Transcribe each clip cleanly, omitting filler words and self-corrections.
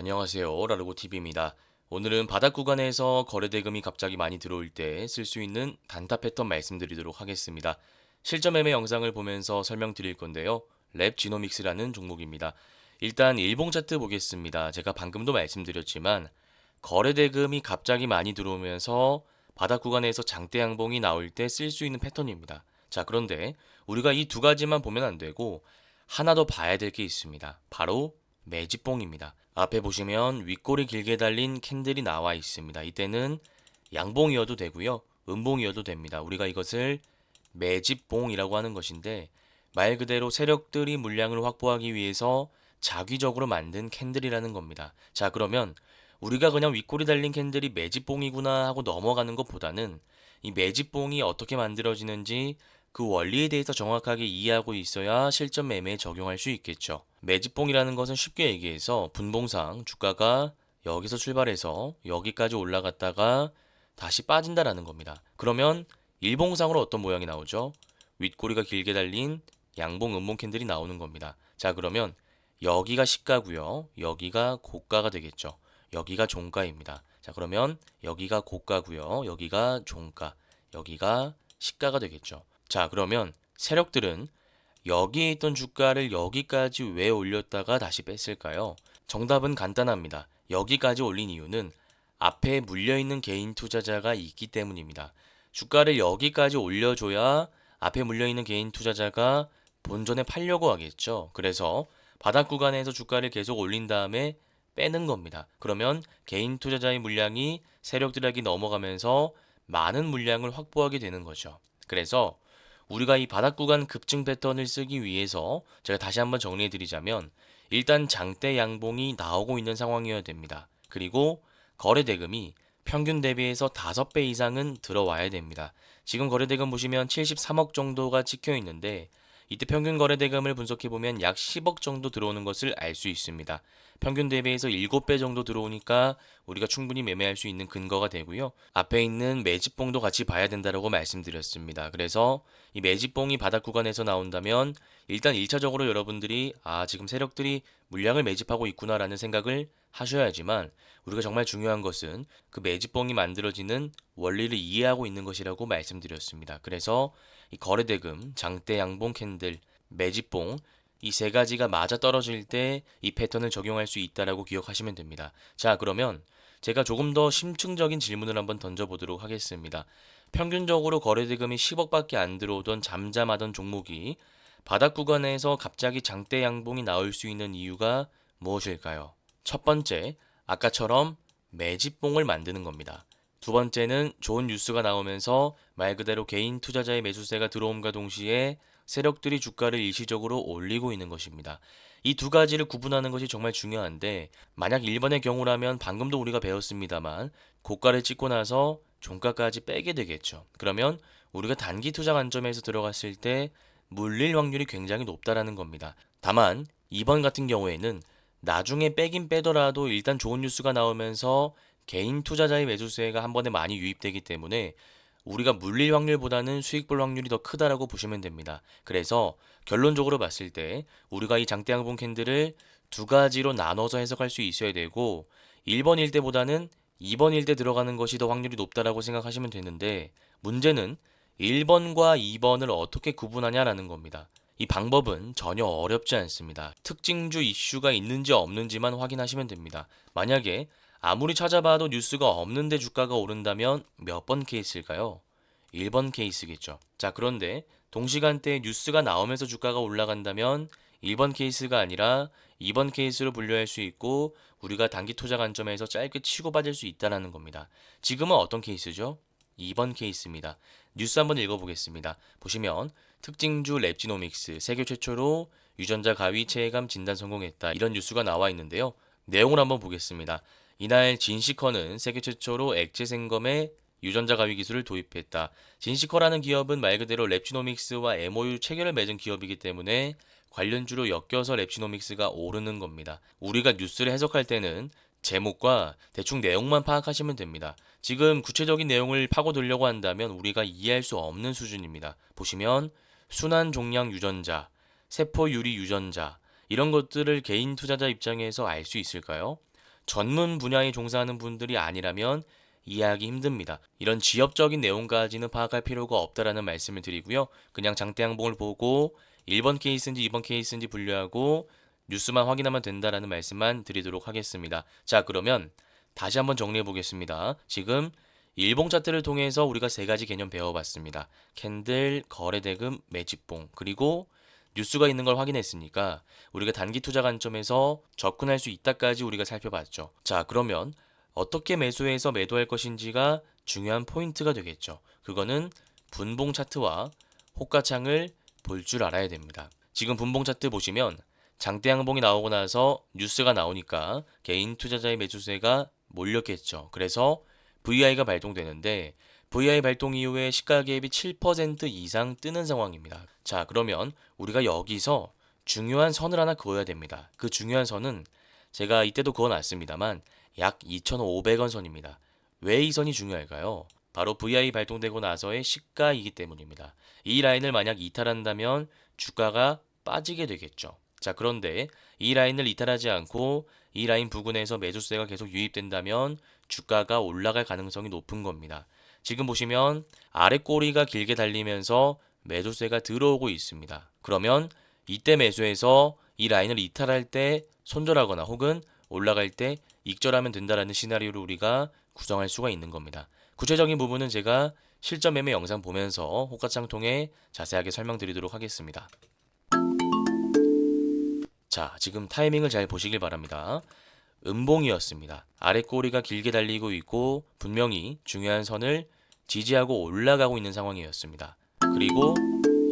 안녕하세요. 라르고TV입니다. 오늘은 바닥 구간에서 거래 대금이 갑자기 많이 들어올 때 쓸 수 있는 단타 패턴 말씀드리도록 하겠습니다. 실전 매매 영상을 보면서 설명드릴 건데요. 랩 지노믹스라는 종목입니다. 일단 일봉 차트 보겠습니다. 제가 방금도 말씀드렸지만 거래 대금이 갑자기 많이 들어오면서 바닥 구간에서 장대 양봉이 나올 때 쓸 수 있는 패턴입니다. 자, 그런데 우리가 이 두 가지만 보면 안 되고 하나 더 봐야 될 게 있습니다. 바로 매집봉입니다. 앞에 보시면 윗골이 길게 달린 캔들이 나와 있습니다. 이때는 양봉이어도 되고요. 음봉이어도 됩니다. 우리가 이것을 매집봉이라고 하는 것인데 말 그대로 세력들이 물량을 확보하기 위해서 자기적으로 만든 캔들이라는 겁니다. 자, 그러면 우리가 그냥 윗골이 달린 캔들이 매집봉이구나 하고 넘어가는 것보다는 이 매집봉이 어떻게 만들어지는지 그 원리에 대해서 정확하게 이해하고 있어야 실전 매매에 적용할 수 있겠죠. 매집봉이라는 것은 쉽게 얘기해서 분봉상 주가가 여기서 출발해서 여기까지 올라갔다가 다시 빠진다라는 겁니다. 그러면 일봉상으로 어떤 모양이 나오죠? 윗꼬리가 길게 달린 양봉, 음봉 캔들이 나오는 겁니다. 자, 그러면 여기가 시가고요. 여기가 고가가 되겠죠. 여기가 종가입니다. 자, 그러면 여기가 고가고요. 여기가 종가, 여기가 시가가 되겠죠. 자, 그러면 세력들은 여기에 있던 주가를 여기까지 왜 올렸다가 다시 뺐을까요? 정답은 간단합니다. 여기까지 올린 이유는 앞에 물려있는 개인 투자자가 있기 때문입니다. 주가를 여기까지 올려줘야 앞에 물려있는 개인 투자자가 본전에 팔려고 하겠죠. 그래서 바닥 구간에서 주가를 계속 올린 다음에 빼는 겁니다. 그러면 개인 투자자의 물량이 세력들에게 넘어가면서 많은 물량을 확보하게 되는 거죠. 그래서 우리가 이 바닥 구간 급증 패턴을 쓰기 위해서 제가 다시 한번 정리해 드리자면 일단 장대 양봉이 나오고 있는 상황이어야 됩니다. 그리고 거래 대금이 평균 대비해서 5배 이상은 들어와야 됩니다. 지금 거래 대금 보시면 73억 정도가 찍혀 있는데 이때 평균 거래 대금을 분석해 보면 약 10억 정도 들어오는 것을 알 수 있습니다. 평균 대비해서 7배 정도 들어오니까 우리가 충분히 매매할 수 있는 근거가 되고요. 앞에 있는 매집봉도 같이 봐야 된다고 말씀드렸습니다. 그래서 이 매집봉이 바닥 구간에서 나온다면 일단 1차적으로 여러분들이 지금 세력들이 물량을 매집하고 있구나라는 생각을 하셔야지만 우리가 정말 중요한 것은 그 매집봉이 만들어지는 원리를 이해하고 있는 것이라고 말씀드렸습니다. 그래서 이 거래대금, 장대 양봉 캔들, 매집봉 이 세 가지가 맞아 떨어질 때 이 패턴을 적용할 수 있다라고 기억하시면 됩니다. 자, 그러면 제가 조금 더 심층적인 질문을 한번 던져보도록 하겠습니다. 평균적으로 거래대금이 10억밖에 안 들어오던 잠잠하던 종목이 바닥 구간에서 갑자기 장대 양봉이 나올 수 있는 이유가 무엇일까요? 첫 번째, 아까처럼 매집봉을 만드는 겁니다. 두 번째는 좋은 뉴스가 나오면서 말 그대로 개인 투자자의 매수세가 들어옴과 동시에 세력들이 주가를 일시적으로 올리고 있는 것입니다. 이 두 가지를 구분하는 것이 정말 중요한데 만약 1번의 경우라면 방금도 우리가 배웠습니다만 고가를 찍고 나서 종가까지 빼게 되겠죠. 그러면 우리가 단기 투자 관점에서 들어갔을 때 물릴 확률이 굉장히 높다라는 겁니다. 다만 2번 같은 경우에는 나중에 빼긴 빼더라도 일단 좋은 뉴스가 나오면서 개인 투자자의 매수세가 한 번에 많이 유입되기 때문에 우리가 물릴 확률보다는 수익 볼 확률이 더 크다라고 보시면 됩니다. 그래서 결론적으로 봤을 때 우리가 이 장대양봉 캔들을 두 가지로 나눠서 해석할 수 있어야 되고 1번일 때보다는 2번일 때 들어가는 것이 더 확률이 높다라고 생각하시면 되는데 문제는 1번과 2번을 어떻게 구분하냐라는 겁니다. 이 방법은 전혀 어렵지 않습니다. 특징주 이슈가 있는지 없는지만 확인하시면 됩니다. 만약에 아무리 찾아봐도 뉴스가 없는데 주가가 오른다면 몇 번 케이스일까요? 1번 케이스겠죠. 자, 그런데 동시간대에 뉴스가 나오면서 주가가 올라간다면 1번 케이스가 아니라 2번 케이스로 분류할 수 있고 우리가 단기 투자 관점에서 짧게 치고 빠질 수 있다는 겁니다. 지금은 어떤 케이스죠? 2번 케이스입니다. 뉴스 한번 읽어보겠습니다. 보시면 특징주 랩지노믹스 세계 최초로 유전자 가위 체감 진단 성공했다. 이런 뉴스가 나와 있는데요. 내용을 한번 보겠습니다. 이날 진시커는 세계 최초로 액체 생검에 유전자 가위 기술을 도입했다. 진시커라는 기업은 말 그대로 랩지노믹스와 MOU 체결을 맺은 기업이기 때문에 관련주로 엮여서 랩지노믹스가 오르는 겁니다. 우리가 뉴스를 해석할 때는 제목과 대충 내용만 파악하시면 됩니다. 지금 구체적인 내용을 파고들려고 한다면 우리가 이해할 수 없는 수준입니다. 보시면 순환 종양 유전자, 세포 유리 유전자 이런 것들을 개인 투자자 입장에서 알 수 있을까요? 전문 분야에 종사하는 분들이 아니라면 이해하기 힘듭니다. 이런 지엽적인 내용까지는 파악할 필요가 없다라는 말씀을 드리고요. 그냥 장대양봉을 보고 1번 케이스인지 2번 케이스인지 분류하고 뉴스만 확인하면 된다라는 말씀만 드리도록 하겠습니다. 자, 그러면 다시 한번 정리해 보겠습니다. 지금 일봉 차트를 통해서 우리가 세 가지 개념 배워봤습니다. 캔들, 거래대금, 매집봉, 그리고 뉴스가 있는 걸 확인했으니까 우리가 단기 투자 관점에서 접근할 수 있다까지 우리가 살펴봤죠. 자, 그러면 어떻게 매수해서 매도할 것인지가 중요한 포인트가 되겠죠. 그거는 분봉 차트와 호가창을 볼 줄 알아야 됩니다. 지금 분봉 차트 보시면 장대 양봉이 나오고 나서 뉴스가 나오니까 개인 투자자의 매수세가 몰렸겠죠. 그래서 VI가 발동되는데 VI 발동 이후에 시가 갭이 7% 이상 뜨는 상황입니다. 자, 그러면 우리가 여기서 중요한 선을 하나 그어야 됩니다. 그 중요한 선은 제가 이때도 그어놨습니다만 약 2,500원 선입니다. 왜 이 선이 중요할까요? 바로 VI 발동되고 나서의 시가이기 때문입니다. 이 라인을 만약 이탈한다면 주가가 빠지게 되겠죠. 자, 그런데 이 라인을 이탈하지 않고 이 라인 부근에서 매수세가 계속 유입된다면 주가가 올라갈 가능성이 높은 겁니다. 지금 보시면 아래 꼬리가 길게 달리면서 매수세가 들어오고 있습니다. 그러면 이때 매수해서 이 라인을 이탈할 때 손절하거나 혹은 올라갈 때 익절하면 된다라는 시나리오를 우리가 구성할 수가 있는 겁니다. 구체적인 부분은 제가 실전 매매 영상 보면서 호가창 통해 자세하게 설명드리도록 하겠습니다. 자, 지금 타이밍을 잘 보시길 바랍니다. 음봉이었습니다. 아래 꼬리가 길게 달리고 있고 분명히 중요한 선을 지지하고 올라가고 있는 상황이었습니다. 그리고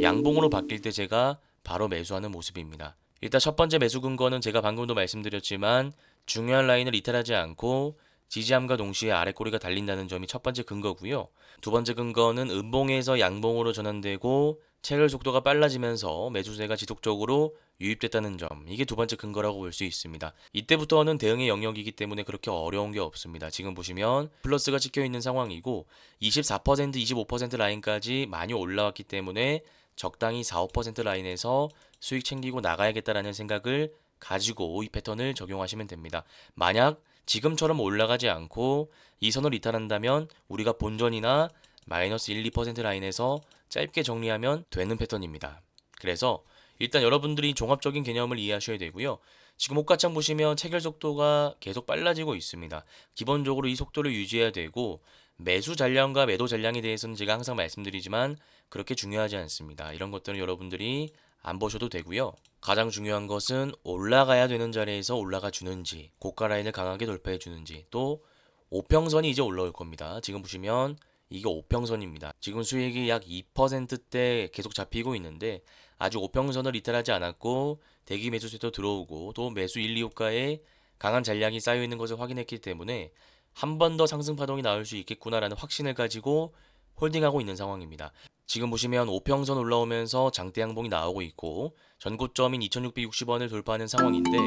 양봉으로 바뀔 때 제가 바로 매수하는 모습입니다. 일단 첫 번째 매수 근거는 제가 방금도 말씀드렸지만 중요한 라인을 이탈하지 않고 지지함과 동시에 아래 꼬리가 달린다는 점이 첫 번째 근거고요. 두 번째 근거는 음봉에서 양봉으로 전환되고 체결 속도가 빨라지면서 매수세가 지속적으로 유입됐다는 점, 이게 두 번째 근거라고 볼 수 있습니다. 이때부터는 대응의 영역이기 때문에 그렇게 어려운 게 없습니다. 지금 보시면 플러스가 찍혀 있는 상황이고 24%, 25% 라인까지 많이 올라왔기 때문에 적당히 4, 5% 라인에서 수익 챙기고 나가야겠다라는 생각을 가지고 이 패턴을 적용하시면 됩니다. 만약 지금처럼 올라가지 않고 이 선을 이탈한다면 우리가 본전이나 마이너스 1, 2% 라인에서 짧게 정리하면 되는 패턴입니다. 그래서 일단 여러분들이 종합적인 개념을 이해하셔야 되고요. 지금 호가창 보시면 체결 속도가 계속 빨라지고 있습니다. 기본적으로 이 속도를 유지해야 되고 매수 잔량과 매도 잔량에 대해서는 제가 항상 말씀드리지만 그렇게 중요하지 않습니다. 이런 것들은 여러분들이 안 보셔도 되고요. 가장 중요한 것은 올라가야 되는 자리에서 올라가 주는지, 고가 라인을 강하게 돌파해 주는지, 또 5평선이 이제 올라올 겁니다. 지금 보시면 이게 5평선입니다. 지금 수익이 약 2%대 계속 잡히고 있는데 아직 5평선을 이탈하지 않았고 대기 매수세도 들어오고 또 매수 1, 2호가에 강한 잔량이 쌓여 있는 것을 확인했기 때문에 한 번 더 상승 파동이 나올 수 있겠구나라는 확신을 가지고 홀딩하고 있는 상황입니다. 지금 보시면 5평선 올라오면서 장대 양봉이 나오고 있고 전고점인 2660원을 돌파하는 상황인데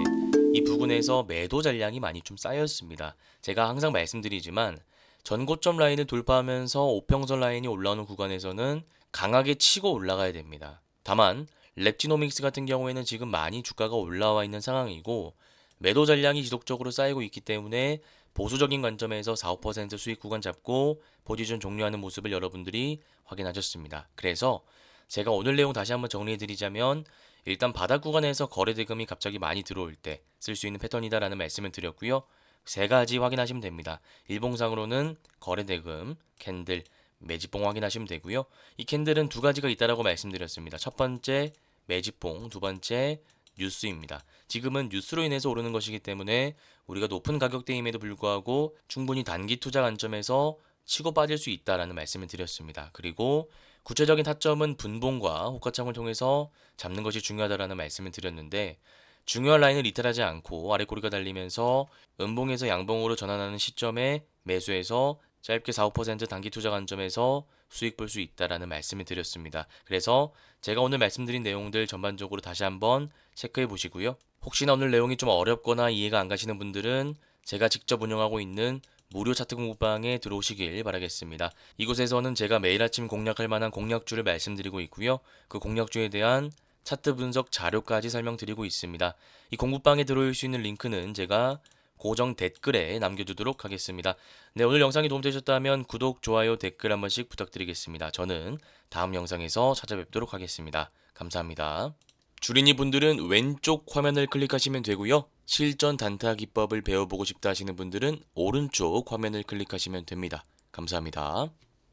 이 부분에서 매도 잔량이 많이 좀 쌓였습니다. 제가 항상 말씀드리지만 전고점 라인을 돌파하면서 5평선 라인이 올라오는 구간에서는 강하게 치고 올라가야 됩니다. 다만 랩지노믹스 같은 경우에는 지금 많이 주가가 올라와 있는 상황이고 매도 잔량이 지속적으로 쌓이고 있기 때문에 보수적인 관점에서 4, 5% 수익 구간 잡고 포지션 종료하는 모습을 여러분들이 확인하셨습니다. 그래서 제가 오늘 내용 다시 한번 정리해드리자면 일단 바닥 구간에서 거래 대금이 갑자기 많이 들어올 때 쓸 수 있는 패턴이다라는 말씀을 드렸고요. 세 가지 확인하시면 됩니다. 일봉상으로는 거래 대금, 캔들, 매집봉 확인하시면 되고요. 이 캔들은 두 가지가 있다라고 말씀드렸습니다. 첫 번째 매집봉, 두 번째 뉴스입니다. 지금은 뉴스로 인해서 오르는 것이기 때문에 우리가 높은 가격대임에도 불구하고 충분히 단기 투자 관점에서 치고 빠질 수 있다라는 말씀을 드렸습니다. 그리고 구체적인 타점은 분봉과 호가창을 통해서 잡는 것이 중요하다라는 말씀을 드렸는데 중요한 라인을 이탈하지 않고 아래 꼬리가 달리면서 음봉에서 양봉으로 전환하는 시점에 매수해서 짧게 4, 5% 단기 투자 관점에서 수익 볼 수 있다라는 말씀을 드렸습니다. 그래서 제가 오늘 말씀드린 내용들 전반적으로 다시 한번 체크해 보시고요. 혹시나 오늘 내용이 좀 어렵거나 이해가 안 가시는 분들은 제가 직접 운영하고 있는 무료 차트 공부방에 들어오시길 바라겠습니다. 이곳에서는 제가 매일 아침 공략할 만한 공략주를 말씀드리고 있고요. 그 공략주에 대한 차트 분석 자료까지 설명드리고 있습니다. 이 공부방에 들어올 수 있는 링크는 제가 고정 댓글에 남겨두도록 하겠습니다. 네, 오늘 영상이 도움되셨다면 구독, 좋아요, 댓글 한 번씩 부탁드리겠습니다. 저는 다음 영상에서 찾아뵙도록 하겠습니다. 감사합니다. 주린이 분들은 왼쪽 화면을 클릭하시면 되고요. 실전 단타 기법을 배워보고 싶다 하시는 분들은 오른쪽 화면을 클릭하시면 됩니다. 감사합니다.